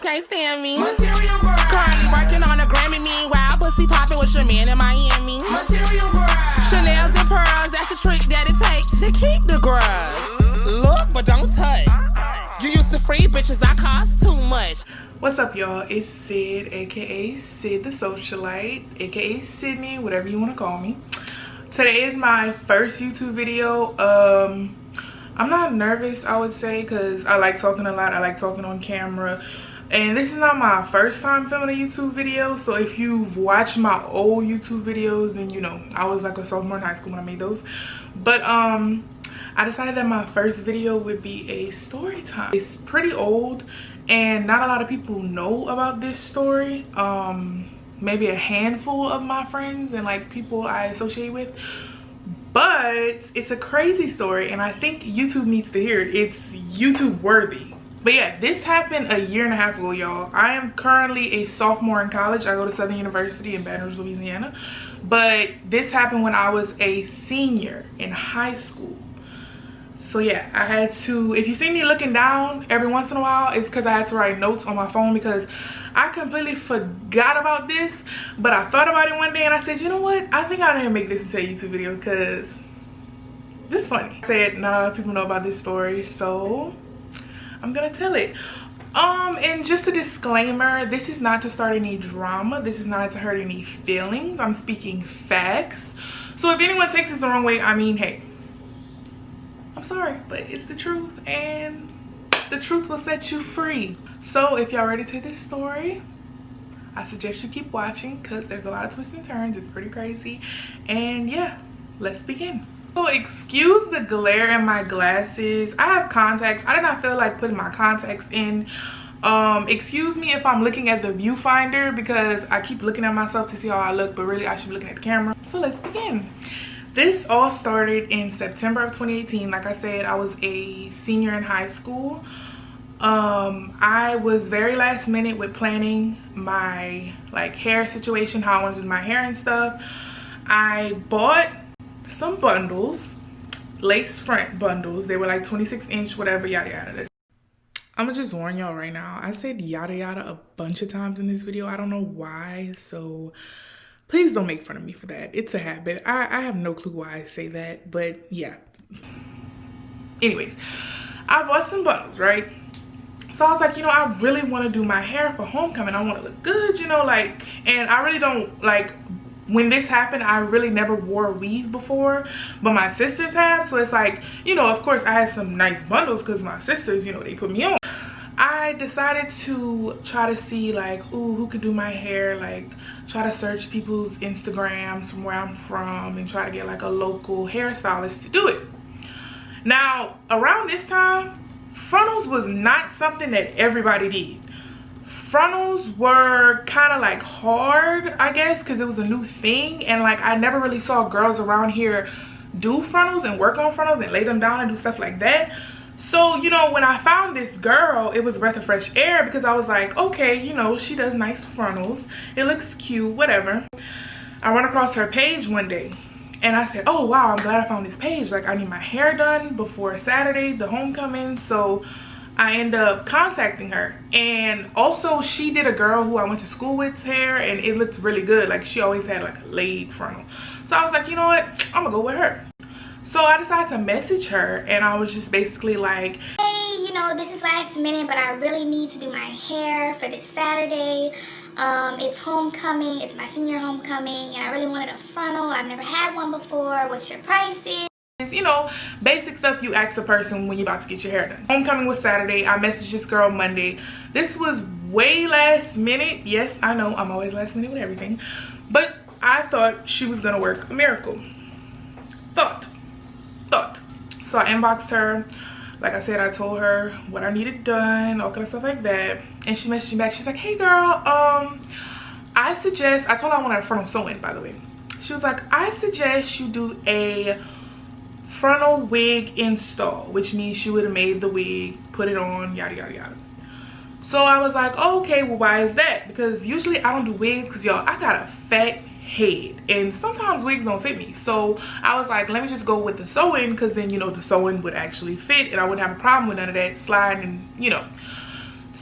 can't stand me. Material girl. Currently working on a Grammy, meanwhile pussy popping with your man in Miami. Material girl. Chanel's and pearls, that's the trick that it takes to keep the girls. Look, but don't touch. You used to free bitches, I cost too much. What's up, y'all? It's Sid, aka SydTheSocialite, aka Sydney, whatever you want to call me. Today is my first YouTube video. I'm not nervous, I would say, because I like talking a lot. I like talking on camera. And this is not my first time filming a YouTube video. So if you've watched my old YouTube videos, then you know I was like a sophomore in high school when I made those. But I decided that my first video would be a story time. It's pretty old and not a lot of people know about this story. Maybe a handful of my friends and like people I associate with. But it's a crazy story and I think YouTube needs to hear it. It's YouTube worthy. But yeah, this happened a year and a half ago, y'all. I am currently a sophomore in college. I go to Southern University in Baton Rouge, Louisiana. But this happened when I was a senior in high school. So yeah, I had to, if you see me looking down every once in a while, it's because I had to write notes on my phone because I completely forgot about this. But I thought about it one day and I said, you know what? I think I need to make this into a YouTube video because this is funny. I said not a lot of people know about this story, so I'm gonna tell it. And just a disclaimer, this is not to start any drama. This is not to hurt any feelings. I'm speaking facts. So if anyone takes this the wrong way, I mean, hey, I'm sorry, but it's the truth and the truth will set you free. So if y'all ready to this story, I suggest you keep watching because there's a lot of twists and turns. It's pretty crazy. And yeah, let's begin. So excuse the glare in my glasses. I have contacts. I did not feel like putting my contacts in. Excuse me if I'm looking at the viewfinder because I keep looking at myself to see how I look, but really I should be looking at the camera. So let's begin. This all started in September of 2018. Like I said, I was a senior in high school. I was very last minute with planning my like hair situation, how I wanted to do my hair and stuff. I bought some bundles, lace front bundles. They were like 26-inch, whatever, yada yada. I'm gonna just warn y'all right now. I said yada yada a bunch of times in this video. I don't know why, so please don't make fun of me for that. It's a habit. I have no clue why I say that, but yeah. Anyways, I bought some bundles, right? So I was like, you know, I really want to do my hair for homecoming. I want to look good, you know, like, and I really don't, like, when this happened, I really never wore a weave before, but my sisters have. So it's like, you know, of course I had some nice bundles because my sisters, you know, they put me on. I decided to try to see like, ooh, who could do my hair, like try to search people's Instagrams from where I'm from and try to get like a local hairstylist to do it. Now, around this time, frontals was not something that everybody did. Frontals were kind of like hard, I guess, because it was a new thing, and like I never really saw girls around here do frontals and work on frontals and lay them down and do stuff like that. So, you know, when I found this girl, it was a breath of fresh air because I was like, okay, you know, she does nice frontals. It looks cute, whatever. I run across her page one day and I said, oh, wow, I'm glad I found this page. Like, I need my hair done before Saturday, the homecoming. So I end up contacting her. And also, she did a girl who I went to school with's hair and it looked really good. Like, she always had like a laid frontal. So I was like, you know what? I'm gonna go with her. So I decided to message her and I was just basically like, hey, you know, this is last minute, but I really need to do my hair for this Saturday. It's homecoming, it's my senior homecoming, and I really wanted a frontal. I've never had one before. What's your prices? You know, basic stuff you ask a person when you're about to get your hair done. Homecoming was Saturday. I messaged this girl Monday. This was way last minute. Yes, I know I'm always last minute with everything, but I thought she was gonna work a miracle. Thought. So I inboxed her. Like I said, I told her what I needed done, all kind of stuff like that. And she messaged me back. She's like, hey girl, I told her I wanted a frontal sew-in, by the way. She was like, I suggest you do a frontal wig install, which means she would have made the wig, put it on, yada yada yada. So I was like, oh, okay, well, why is that? Because usually I don't do wigs because, y'all, I got a fat head and sometimes wigs don't fit me. So I was like, let me just go with the sew-in because then, you know, the sew-in would actually fit and I wouldn't have a problem with none of that sliding and, you know.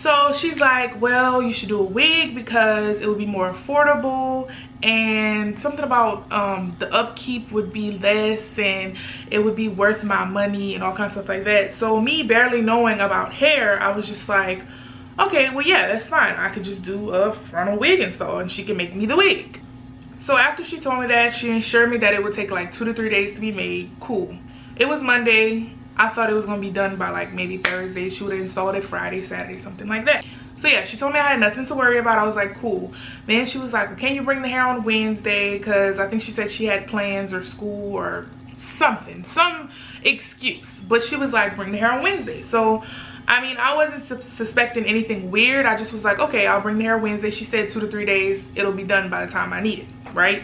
So she's like, well, you should do a wig because it would be more affordable, and something about the upkeep would be less and it would be worth my money and all kinds of stuff like that. So me barely knowing about hair, I was just like, okay, well yeah, that's fine. I could just do a frontal wig install and she can make me the wig. So after she told me that, she assured me that it would take like 2 to 3 days to be made. Cool. It was Monday. I thought it was gonna be done by like maybe Thursday. She would have installed it Friday, Saturday, something like that. So yeah, she told me I had nothing to worry about. I was like, cool. Then she was like, well, can you bring the hair on Wednesday? Because I think she said she had plans or school or something, some excuse. But she was like, bring the hair on Wednesday. So I mean, I wasn't suspecting anything weird. I just was like, okay, I'll bring the hair Wednesday. She said 2 to 3 days. It'll be done by the time I need it. Right.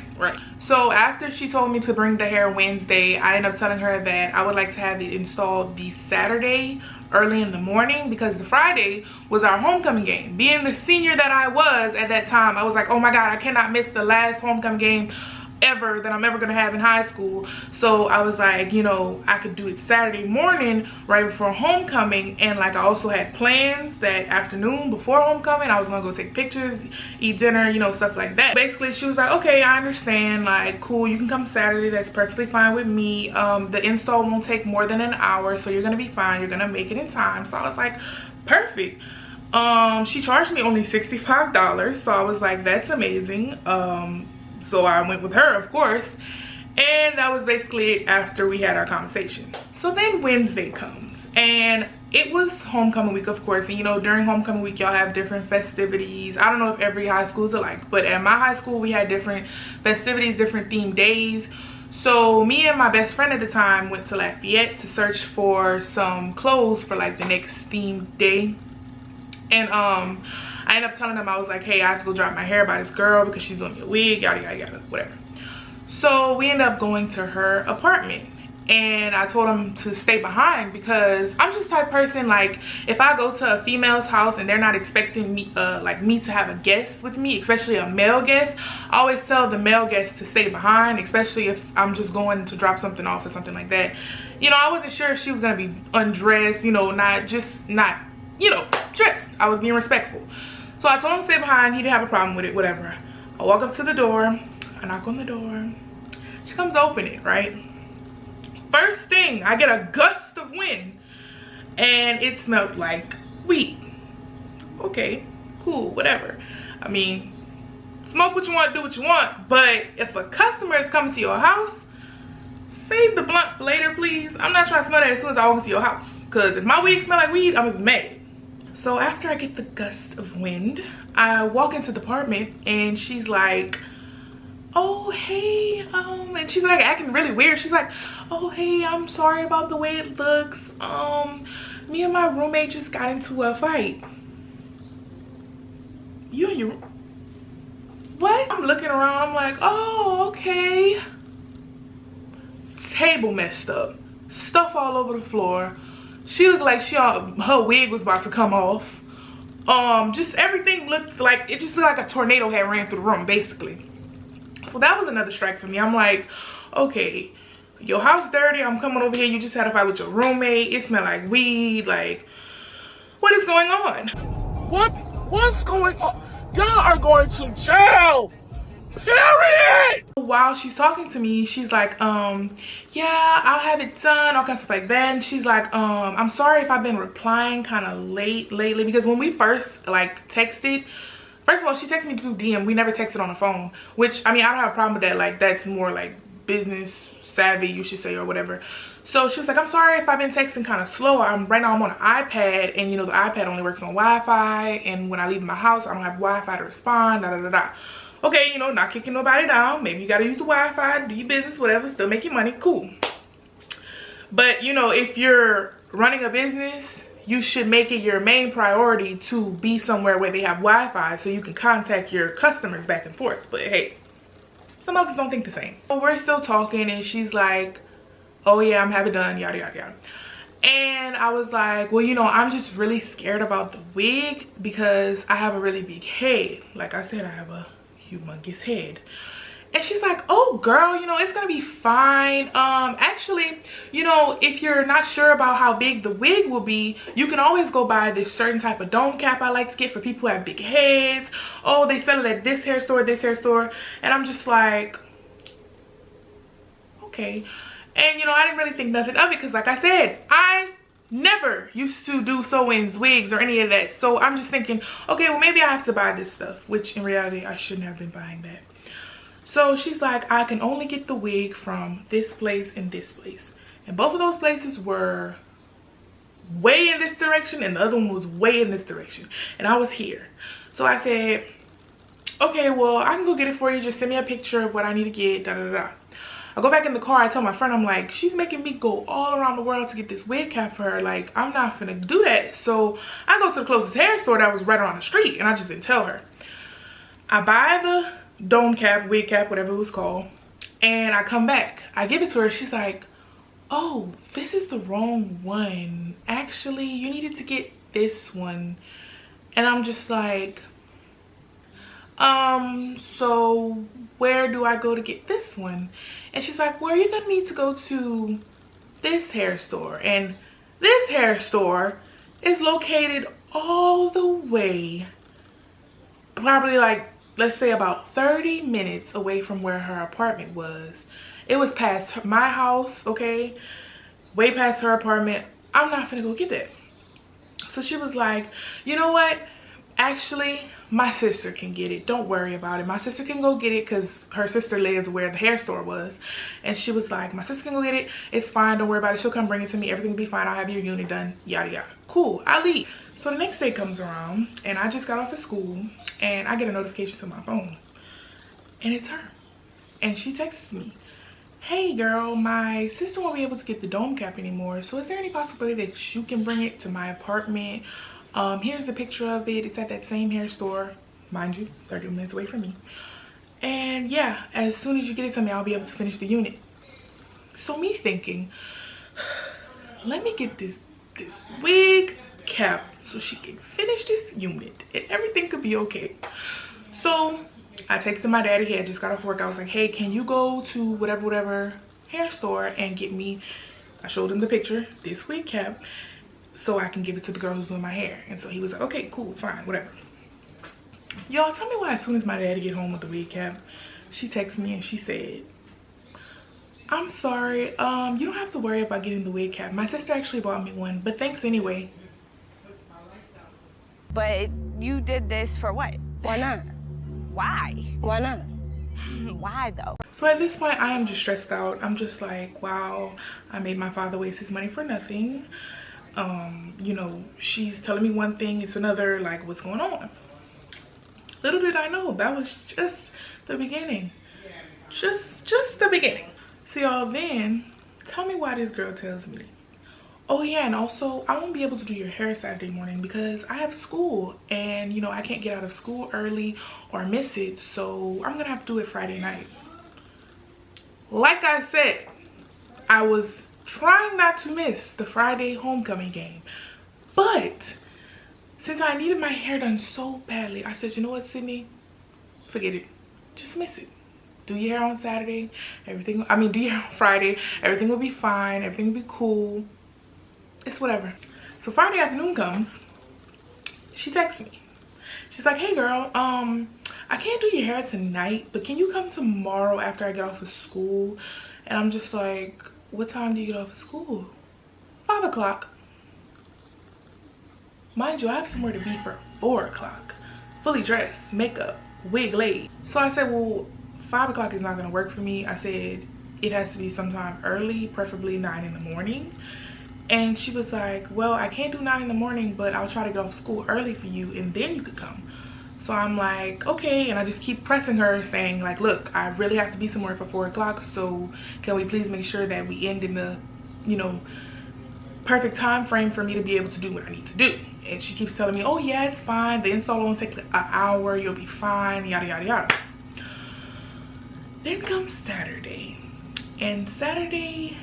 So after she told me to bring the hair Wednesday, I ended up telling her that I would like to have it installed the Saturday early in the morning, because the Friday was our homecoming game. Being the senior that I was at that time, I was like, oh my God, I cannot miss the last homecoming game ever that I'm ever gonna have in high school. So I was like, you know, I could do it Saturday morning right before homecoming, and like I also had plans that afternoon before homecoming. I was gonna go take pictures, eat dinner, you know, stuff like that. Basically she was like, okay, I understand, like cool, you can come Saturday, that's perfectly fine with me. The install won't take more than an hour, so you're gonna be fine, you're gonna make it in time. So I was like, perfect. She charged me only $65, so I was like, that's amazing. So I went with her, of course, and that was basically it after we had our conversation. So then Wednesday comes, and it was homecoming week, of course, and you know, during homecoming week y'all have different festivities. I don't know if every high school is alike, but at my high school we had different festivities, different themed days. So me and my best friend at the time went to Lafayette to search for some clothes for like the next themed day. And I ended up telling them, I was like, hey, I have to go drop my hair by this girl because she's doing me a wig, yada yada yada, whatever. So we ended up going to her apartment, and I told them to stay behind because I'm just the type of person, like if I go to a female's house and they're not expecting me like me to have a guest with me, especially a male guest, I always tell the male guest to stay behind, especially if I'm just going to drop something off or something like that. You know, I wasn't sure if she was gonna be undressed, you know, not you know, dressed. I was being respectful. So I told him to stay behind. He didn't have a problem with it, whatever. I walk up to the door. I knock on the door. She comes open it, right? First thing, I get a gust of wind, and it smelled like weed. Okay, cool, whatever. I mean, smoke what you want, do what you want, but if a customer is coming to your house, save the blunt for later, please. I'm not trying to smell that as soon as I walk into your house, because if my wig smell like weed, I'm gonna be mad. So after I get the gust of wind, I walk into the apartment, and she's like, oh hey, and she's like acting really weird. She's like, oh hey, I'm sorry about the way it looks. Me and my roommate just got into a fight. You and your, what? I'm looking around, I'm like, oh okay. Table messed up, stuff all over the floor. She looked like her wig was about to come off. Just everything looked like, it just looked like a tornado had ran through the room, basically. So that was another strike for me. I'm like, okay, your house dirty, I'm coming over here, you just had a fight with your roommate, it smelled like weed, like, what is going on? What's going on? Y'all are going to jail, period. While she's talking to me, she's like, yeah, I'll have it done, all kinds of stuff like that. And she's like, I'm sorry if I've been replying kind of late lately, because when we first like texted, first of all, she texted me through DM. We never texted on the phone, which, I mean, I don't have a problem with that. Like, that's more like business savvy, you should say, or whatever. So she was like, I'm sorry if I've been texting kind of slow. Right now I'm on an iPad, and you know, the iPad only works on Wi-Fi, and when I leave my house, I don't have Wi-Fi to respond, da da da da. Okay, you know, not kicking nobody down. Maybe you gotta use the Wi-Fi, do your business, whatever, still make your money, cool. But you know, if you're running a business, you should make it your main priority to be somewhere where they have Wi-Fi so you can contact your customers back and forth. But hey, some of us don't think the same. So we're still talking, and she's like, oh yeah, I'm having it done, yada yada yada. And I was like, well, you know, I'm just really scared about the wig because I have a really big head. Like I said, I have a humongous head, And she's like, oh girl, you know, it's gonna be fine. Actually, you know, if you're not sure about how big the wig will be, you can always go buy this certain type of dome cap I like to get for people who have big heads. Oh, they sell it at this hair store, this hair store. And I'm just like, okay. And you know, I didn't really think nothing of it because like I said, I never used to do sew-ins, wigs, or any of that. So I'm just thinking, okay, well maybe I have to buy this stuff, which in reality I shouldn't have been buying that. So she's like, I can only get the wig from this place and this place. And both of those places were way in this direction and the other one was way in this direction. And I was here. So I said, okay, well, I can go get it for you. Just send me a picture of what I need to get, da da da. I go back in the car. I tell my friend, I'm like, she's making me go all around the world to get this wig cap for her. Like, I'm not gonna do that. So I go to the closest hair store that was right around the street. And I just didn't tell her. I buy the dome cap, wig cap, whatever it was called, and I come back. I give it to her. She's like, oh, this is the wrong one. Actually, you needed to get this one. And I'm just like, so where do I go to get this one? And she's like, well, you're gonna need to go to this hair store, and this hair store is located all the way, probably like, let's say about 30 minutes away from where her apartment was. It was past my house, okay? Way past her apartment. I'm not gonna go get that. So she was like, you know what? Actually, my sister can get it. Don't worry about it. My sister can go get it because her sister lived where the hair store was. And she was like, my sister can go get it. It's fine. Don't worry about it. She'll come bring it to me. Everything will be fine. I'll have your unit done. Yada, yada. Cool. I leave. So the next day comes around and I just got off of school and I get a notification to my phone. And it's her. And she texts me, hey girl, my sister won't be able to get the dome cap anymore. So is there any possibility that you can bring it to my apartment? Here's the picture of it. It's at that same hair store, mind you, 30 minutes away from me. And yeah, as soon as you get it to me, I'll be able to finish the unit. So me thinking, let me get this wig cap so she can finish this unit and everything could be okay. So I texted my daddy. He had just got off work. I was like, hey, can you go to whatever hair store and get me, I showed him the picture, this wig cap, so I can give it to the girl who's doing my hair. And so he was like, okay, cool, fine, whatever. Y'all, tell me why as soon as my daddy get home with the wig cap, she texted me and she said, I'm sorry, you don't have to worry about getting the wig cap. My sister actually bought me one, but thanks anyway. But you did this for what? Why not? Why? Why not? Why though? So at this point, I am just stressed out. I'm just like, wow, I made my father waste his money for nothing. You know, she's telling me one thing, it's another, like, what's going on? Little did I know, that was just the beginning. Just the beginning. So y'all, then, tell me why this girl tells me, oh yeah, and also, I won't be able to do your hair Saturday morning because I have school. And, you know, I can't get out of school early or miss it. So I'm gonna have to do it Friday night. Like I said, I was trying not to miss the Friday homecoming game. But since I needed my hair done so badly, I said, you know what, Sydney? Forget it. Just miss it. Do your hair on Saturday. Do your hair on Friday. Everything will be fine. Everything will be cool. It's whatever. So Friday afternoon comes. She texts me. She's like, hey girl, I can't do your hair tonight, but can you come tomorrow after I get off of school? And I'm just like, what time do you get off of school? 5 o'clock. Mind you, I have somewhere to be for 4 o'clock. Fully dressed, makeup, wig laid. So I said, well, 5 o'clock is not gonna work for me. I said, it has to be sometime early, preferably 9 in the morning. And she was like, well, I can't do 9 in the morning, but I'll try to get off school early for you and then you could come. So I'm like, okay. And I just keep pressing her saying like, look, I really have to be somewhere for 4 o'clock. So can we please make sure that we end in the, you know, perfect time frame for me to be able to do what I need to do. And she keeps telling me, oh yeah, it's fine. The install won't take an hour. You'll be fine, yada, yada, yada. Then comes Saturday. And Saturday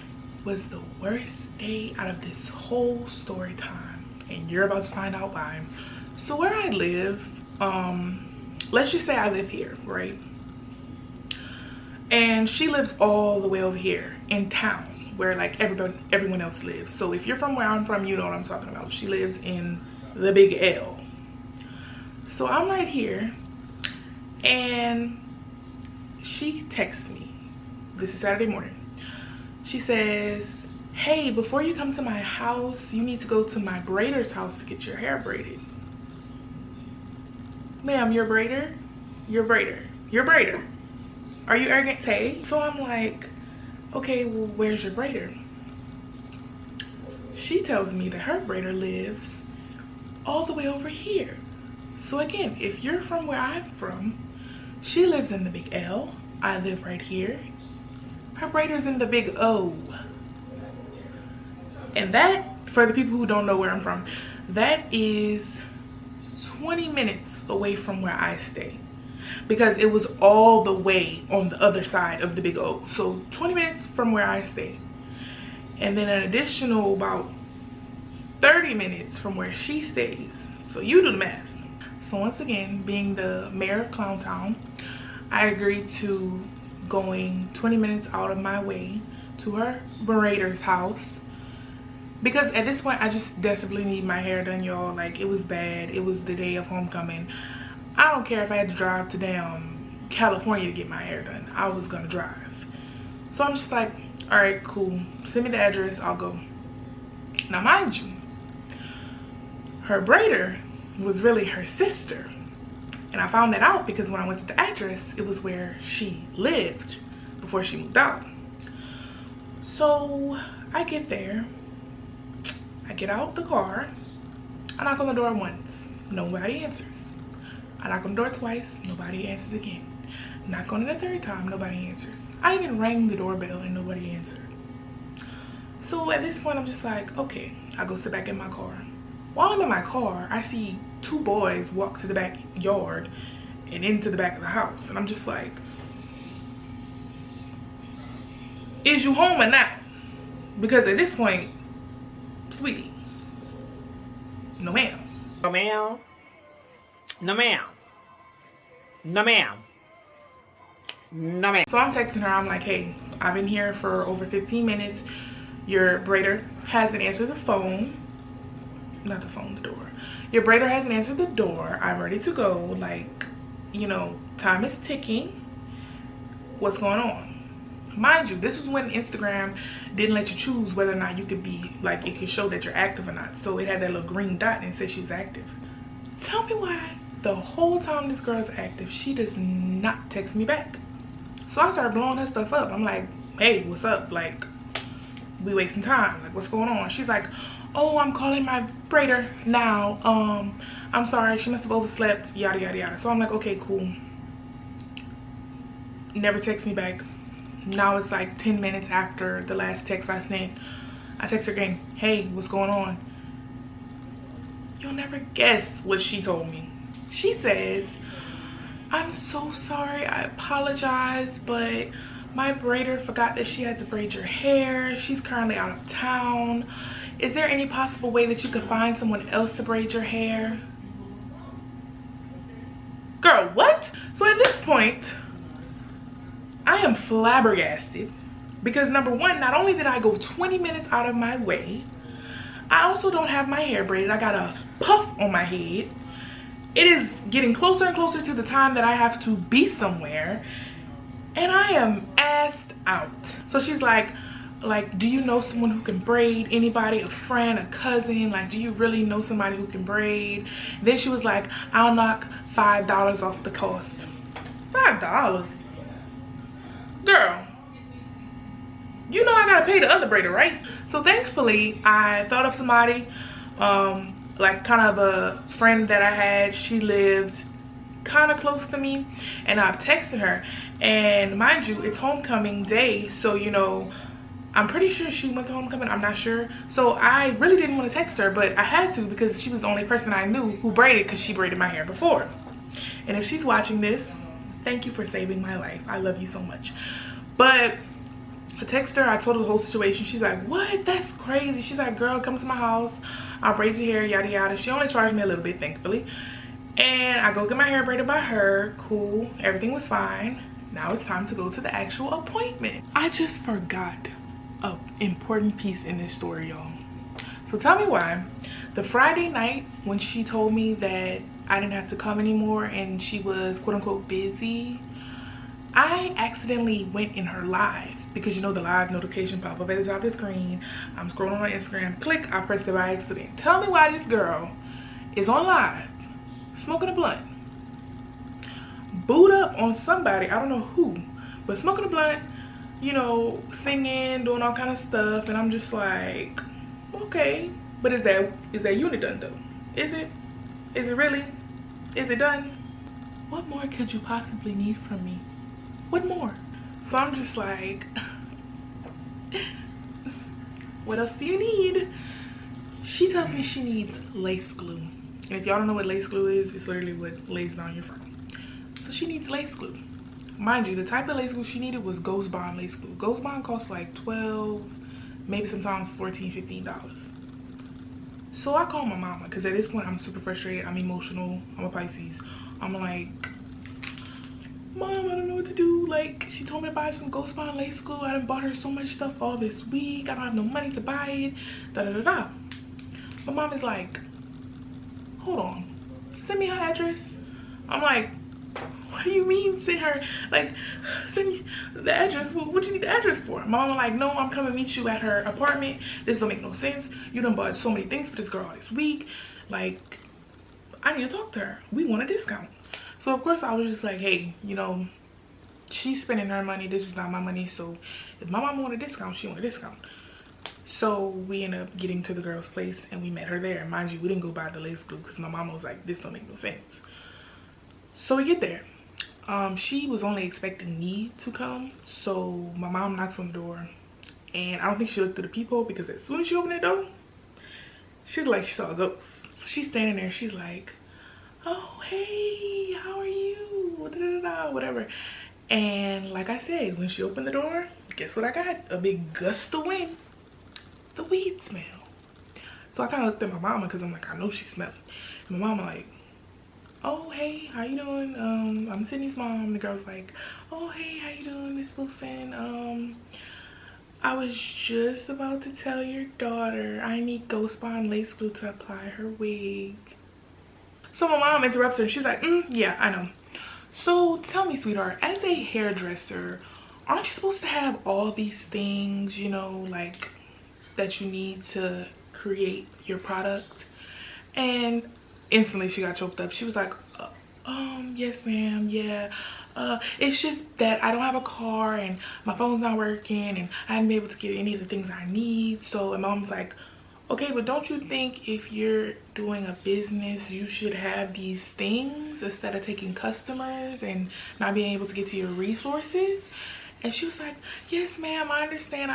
was the worst day out of this whole story time. And you're about to find out why. So where I live, let's just say I live here, right? And she lives all the way over here in town where like everyone else lives. So if you're from where I'm from, you know what I'm talking about. She lives in the Big L. So I'm right here, and she texts me. This is Saturday morning. She says, hey, before you come to my house, you need to go to my braider's house to get your hair braided. Ma'am, you're a braider? You're a braider. You're a braider. Are you arrogant, Tay? So I'm like, okay, well, where's your braider? She tells me that her braider lives all the way over here. So again, if you're from where I'm from, she lives in the Big L. I live right here. Her braider's in the Big O. And that, for the people who don't know where I'm from, that is 20 minutes away from where I stay. Because it was all the way on the other side of the Big O. So 20 minutes from where I stay. And then an additional about 30 minutes from where she stays. So you do the math. So once again, being the mayor of Clown Town, I agreed to going 20 minutes out of my way to her braider's house. Because at this point, I just desperately need my hair done, y'all. Like, it was bad. It was the day of homecoming. I don't care if I had to drive to damn California to get my hair done. I was gonna drive. So I'm just like, all right, cool. Send me the address, I'll go. Now, mind you, her braider was really her sister. And I found that out because when I went to the address, it was where she lived before she moved out. So I get there. I get out the car. I knock on the door once. Nobody answers. I knock on the door twice, nobody answers again. Knock on it a third time, nobody answers. I even rang the doorbell and nobody answered. So at this point, I'm just like, okay, I go sit back in my car. While I'm in my car, I see two boys walk to the backyard and into the back of the house. And I'm just like, is you home or not? Because at this point, sweetie, no ma'am. No ma'am. No ma'am. No ma'am. No ma'am. So I'm texting her, I'm like, hey, I've been here for over 15 minutes. Your braider hasn't answered the phone. Not the phone, the door. Your braider hasn't answered the door. I'm ready to go. Like, you know, time is ticking. What's going on? Mind you, this was when Instagram didn't let you choose whether or not you could be, like, it could show that you're active or not. So it had that little green dot and it said she was active. Tell me why the whole time this girl's active, she does not text me back. So I started blowing her stuff up. I'm like, hey, what's up? Like, we wasting time. Like, what's going on? She's like, oh, I'm calling my braider now. I'm sorry, she must have overslept, yada, yada, yada. So I'm like, okay, cool. Never text me back. Now it's like 10 minutes after the last text I sent. I text her again, hey, what's going on? You'll never guess what she told me. She says, I'm so sorry, I apologize, but my braider forgot that she had to braid your hair. She's currently out of town. Is there any possible way that you could find someone else to braid your hair? Girl, what? So at this point, I am flabbergasted because number one, not only did I go 20 minutes out of my way, I also don't have my hair braided. I got a puff on my head. It is getting closer and closer to the time that I have to be somewhere, and I am assed out. So she's like, do you know someone who can braid? Anybody, a friend, a cousin? Like, do you really know somebody who can braid? Then she was like, I'll knock $5 off the cost. $5? Girl, you know I gotta pay the other braider, right? So thankfully, I thought of somebody, like kind of a friend that I had. She lived kind of close to me, and I've texted her. And mind you, it's homecoming day, so you know, I'm pretty sure she went to homecoming, I'm not sure. So I really didn't want to text her, but I had to because she was the only person I knew who braided, because she braided my hair before. And if she's watching this, thank you for saving my life. I love you so much. But I texted her, I told her the whole situation. She's like, what? That's crazy. She's like, girl, come to my house. I'll braid your hair, yada, yada. She only charged me a little bit, thankfully. And I go get my hair braided by her. Cool. Everything was fine. Now it's time to go to the actual appointment. I just forgot an important piece in this story, y'all. So tell me why. The Friday night when she told me that I didn't have to come anymore and she was quote unquote busy, I accidentally went in her live, because you know the live notification pop up at the top of the screen. I'm scrolling on Instagram, click, I pressed it by accident. Tell me why this girl is on live smoking a blunt, booed up on somebody, I don't know who, but smoking a blunt, you know, singing, doing all kind of stuff. And I'm just like, okay, but is that unit done though? Is it really? Is it done? What more could you possibly need from me? What more? So I'm just like, what else do you need? She tells me she needs lace glue. And if y'all don't know what lace glue is, it's literally what lays down your fur. So she needs lace glue. Mind you, the type of lace glue she needed was Ghost Bond lace glue. Ghost Bond costs like $12, maybe sometimes $14, $15. So I call my mama, because at this point I'm super frustrated, I'm emotional, I'm a Pisces. I'm like, Mom, I don't know what to do. Like, she told me to buy some Ghost Bond lace glue. I done bought her so much stuff all this week. I don't have no money to buy it. Da da da da. My mom is like, hold on, send me her address. I'm like, what do you mean send her? Like, send me the address? What do you need the address for? My mom was like, no, I'm coming to meet you at her apartment. This don't make no sense. You done bought so many things for this girl this week. Like, I need to talk to her. We want a discount. So of course I was just like, hey, you know, she's spending her money. This is not my money. So if my mom want a discount, she want a discount. So we ended up getting to the girl's place and we met her there. Mind you, we didn't go buy the lace glue because my mama was like, this don't make no sense. So we get there. She was only expecting me to come. So my mom knocks on the door and I don't think she looked through the peephole, because as soon as she opened the door, she looked like she saw a ghost. So she's standing there. She's like, oh, hey, how are you? Da, da, da, whatever. And like I said, when she opened the door, guess what I got? A big gust of wind. The weed smell. So I kind of looked at my mama, because I'm like, I know she smelled it. My mama like, oh, hey, how you doing? I'm Sydney's mom. The girl's like, oh, hey, how you doing, Miss Wilson? I was just about to tell your daughter I need Ghost Bond lace glue to apply her wig. So my mom interrupts her and she's like, yeah, I know. So tell me, sweetheart, as a hairdresser, aren't you supposed to have all these things, you know, like that you need to create your product? And instantly she got choked up. She was like, yes ma'am, yeah. It's just that I don't have a car and my phone's not working and I haven't been able to get any of the things I need. So, and mom's like, okay, but don't you think if you're doing a business, you should have these things instead of taking customers and not being able to get to your resources? And she was like, yes ma'am, I understand.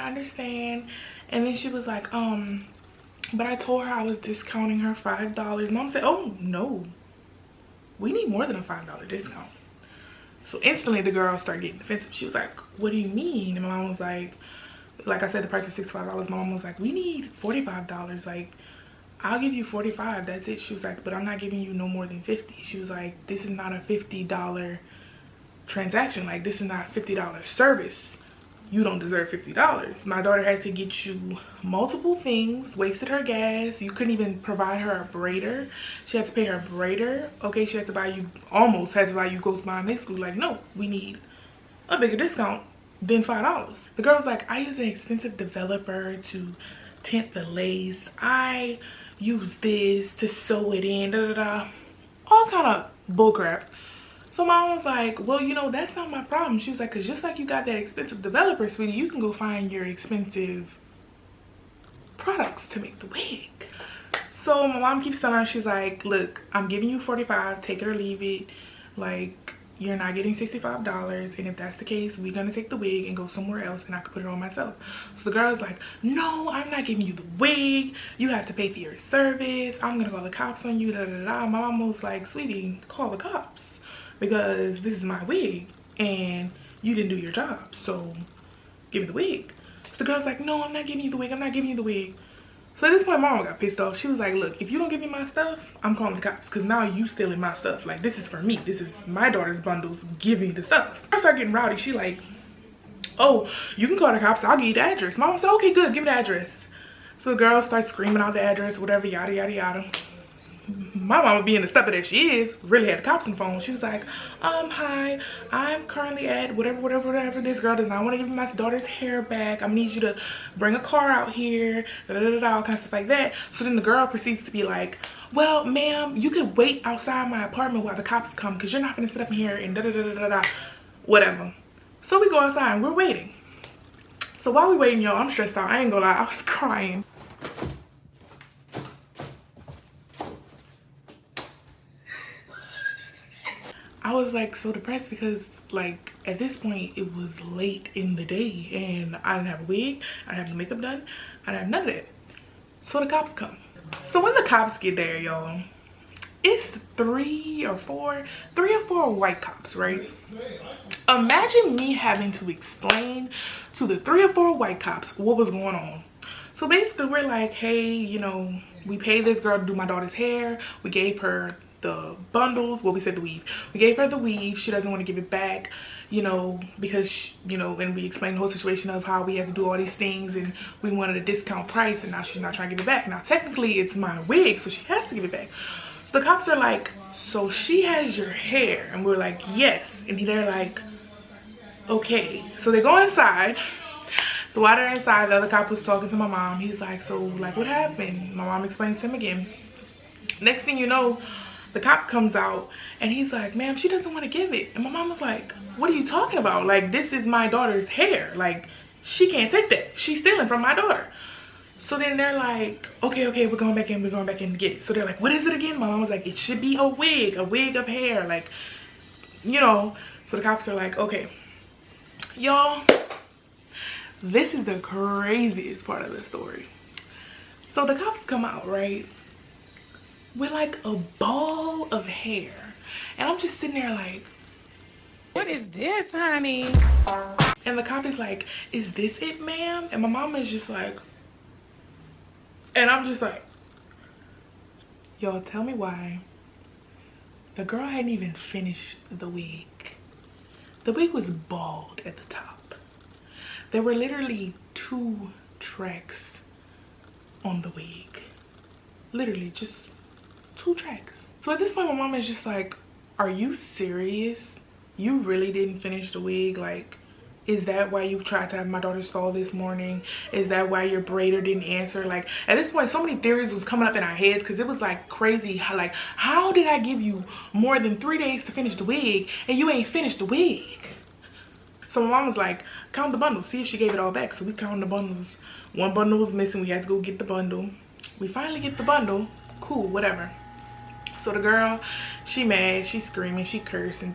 And then she was like, but I told her I was discounting her $5. Mom said, oh no, we need more than a $5 discount. So instantly the girl started getting defensive. She was like, what do you mean? And my mom was like I said, the price was $65. My mom was like, we need $45. Like, I'll give you $45, that's it. She was like, but I'm not giving you no more than $50. She was like, this is not a $50 transaction. Like, this is not $50 service. You don't deserve $50. My daughter had to get you multiple things, wasted her gas. You couldn't even provide her a braider. She had to pay her braider. Okay, she had to buy you, almost had to buy you Ghost Bond lace glue. Like, no, we need a bigger discount than $5. The girl was like, I use an expensive developer to tint the lace. I use this to sew it in, da da da. All kind of bullcrap. So mom was like, well, you know, that's not my problem. She was like, because just like you got that expensive developer, sweetie, you can go find your expensive products to make the wig. So my mom keeps telling her, she's like, look, I'm giving you $45, take it or leave it. Like, you're not getting $65. And if that's the case, we're going to take the wig and go somewhere else and I could put it on myself. So the girl's like, no, I'm not giving you the wig. You have to pay for your service. I'm going to call the cops on you, da da da. My mom was like, sweetie, call the cops, because this is my wig and you didn't do your job, so give me the wig. The girl's like, no, I'm not giving you the wig, I'm not giving you the wig. So at this point, my mom got pissed off. She was like, look, if you don't give me my stuff, I'm calling the cops, because now you stealing my stuff. Like, this is for me. This is my daughter's bundles. Give me the stuff. I started getting rowdy. She like, oh, you can call the cops. I'll give you the address. Mom said, okay, good. Give me the address. So the girl starts screaming out the address, whatever, yada, yada, yada. My mama, being the stepper that she is, really had the cops on the phone. She was like, hi, I'm currently at whatever. This girl does not want to give me my daughter's hair back. I need you to bring a car out here, all kinds of stuff like that. So then the girl proceeds to be like, well, ma'am, you could wait outside my apartment while the cops come, because you're not going to sit up in here and whatever. So we go outside and we're waiting. So while we're waiting, y'all, I'm stressed out. I ain't gonna lie, I was crying. I was like so depressed because like at this point it was late in the day and I didn't have a wig, I didn't have the makeup done, I didn't have none of that. So the cops come. So when the cops get there, y'all, it's three or four white cops, right? Imagine me having to explain to the 3 or 4 white cops what was going on. So basically we're like, hey, you know, we paid this girl to do my daughter's hair. We gave her the bundles. Well, we said the weave. We gave her the weave. She doesn't want to give it back, you know, because she, you know, and we explained the whole situation of how we had to do all these things and we wanted a discount price, and now she's not trying to give it back. Now technically it's my wig, so she has to give it back. So the cops are like, so she has your hair? And we're like, yes. And they're like, okay. So they go inside. So while they're inside, the other cop was talking to my mom. He's like, so like what happened? My mom explains to him again. Next thing you know, the cop comes out and he's like, ma'am, she doesn't want to give it. And my mom was like, what are you talking about? Like, this is my daughter's hair. Like, she can't take that. She's stealing from my daughter. So then they're like, okay, we're going back in to get it. So they're like, what is it again? My mom was like, it should be a wig of hair. Like, you know. So the cops are like, okay. Y'all, this is the craziest part of the story. So the cops come out, right, with like a ball of hair. And I'm just sitting there like, What is this, honey? and the cop is like, is this it, ma'am? And my mom is just like, and I'm just like, y'all, tell me why the girl hadn't even finished the wig. The wig was bald at the top. There were literally 2 tracks on the wig. Literally just 2 tracks. So at this point, my mom is just like, are you serious? You really didn't finish the wig? Like, is that why you tried to have my daughter's fall this morning? Is that why your braider didn't answer? Like, at this point, so many theories was coming up in our heads because it was like crazy. How did I give you more than 3 days to finish the wig and you ain't finished the wig? So my mom was like, count the bundles, see if she gave it all back. So we counted the bundles. 1 bundle was missing. We had to go get the bundle. We finally get the bundle. Cool, whatever. So the girl, she mad, she screaming, she cursing,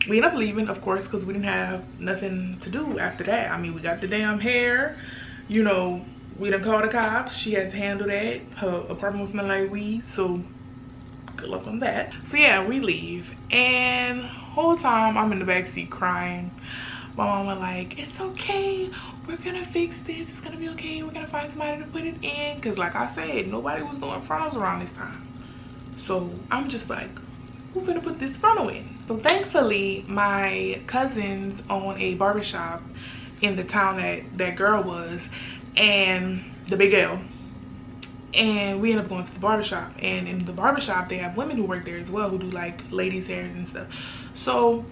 we ended up leaving, of course, because we didn't have nothing to do after that. I mean, we got the damn hair, you know, we done called the cops. She had to handle that. Her apartment was smelling like weed, so good luck on that. So yeah, we leave, and whole time I'm in the backseat crying. My mama like, it's okay, we're gonna fix this, it's gonna be okay, we're gonna find somebody to put it in, because like I said, nobody was doing frontals around this time. So I'm just like, who's gonna put this frontal in? So thankfully my cousins own a barbershop in the town that girl was, and the Big L, and we ended up going to the barbershop. And in the barbershop they have women who work there as well, who do like ladies' hairs and stuff. So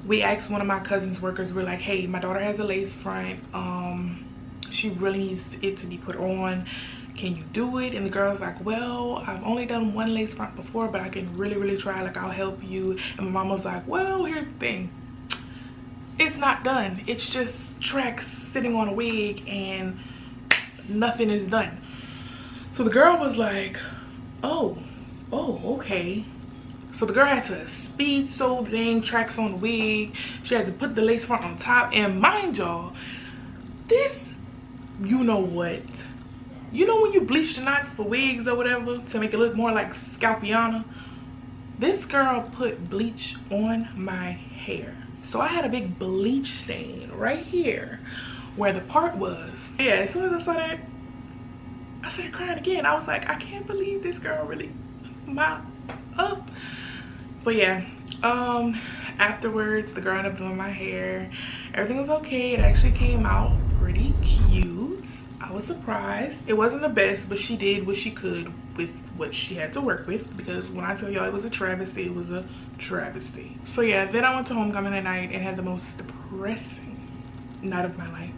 we asked one of my cousin's workers, we're like, hey, my daughter has a lace front, she really needs it to be put on, can you do it? And the girl's like, well, I've only done 1 lace front before, but I can really try, like, I'll help you. And my mom was like, well, here's the thing, it's not done, it's just tracks sitting on a wig and nothing is done. So the girl was like, oh okay. So the girl had to speed sew the dang tracks on the wig. She had to put the lace front on top. And mind y'all, this, you know what? You know when you bleach the knots for wigs or whatever to make it look more like Scalpiana? This girl put bleach on my hair. So I had a big bleach stain right here where the part was. Yeah, as soon as I saw that, I started crying again. I was like, I can't believe this girl really mopped up. But yeah, afterwards the girl ended up doing my hair. Everything was okay. It actually came out pretty cute. I was surprised. It wasn't the best, but she did what she could with what she had to work with, because when I tell y'all it was a travesty, it was a travesty. So yeah, then I went to homecoming that night and had the most depressing night of my life,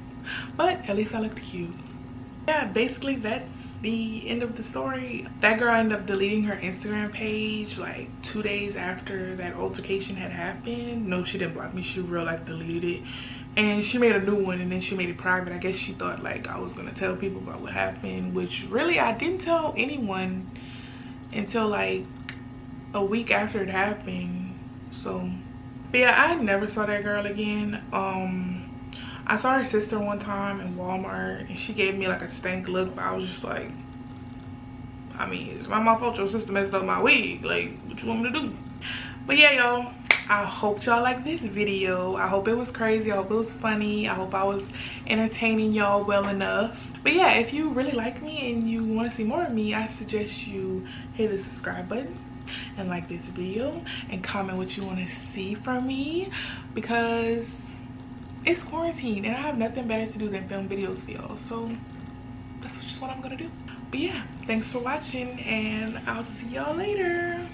but at least I looked cute. Yeah, basically that's the end of the story. That girl ended up deleting her Instagram page like 2 days after that altercation had happened. No, she didn't block me, she real life deleted it, and she made a new one, and then she made it private. I guess she thought like I was gonna tell people about what happened, which really I didn't tell anyone until like a week after it happened. So but yeah, I never saw that girl again. I saw her sister one time in Walmart and she gave me like a stank look, but I was just like, I mean, it's not my fault your sister messed up my wig. Like, what you want me to do? But yeah, y'all, I hope y'all like this video. I hope it was crazy. I hope it was funny. I hope I was entertaining y'all well enough. But yeah, if you really like me and you want to see more of me, I suggest you hit the subscribe button and like this video and comment what you want to see from me, because it's quarantine and I have nothing better to do than film videos for y'all. So that's just what I'm gonna do. But yeah, thanks for watching and I'll see y'all later.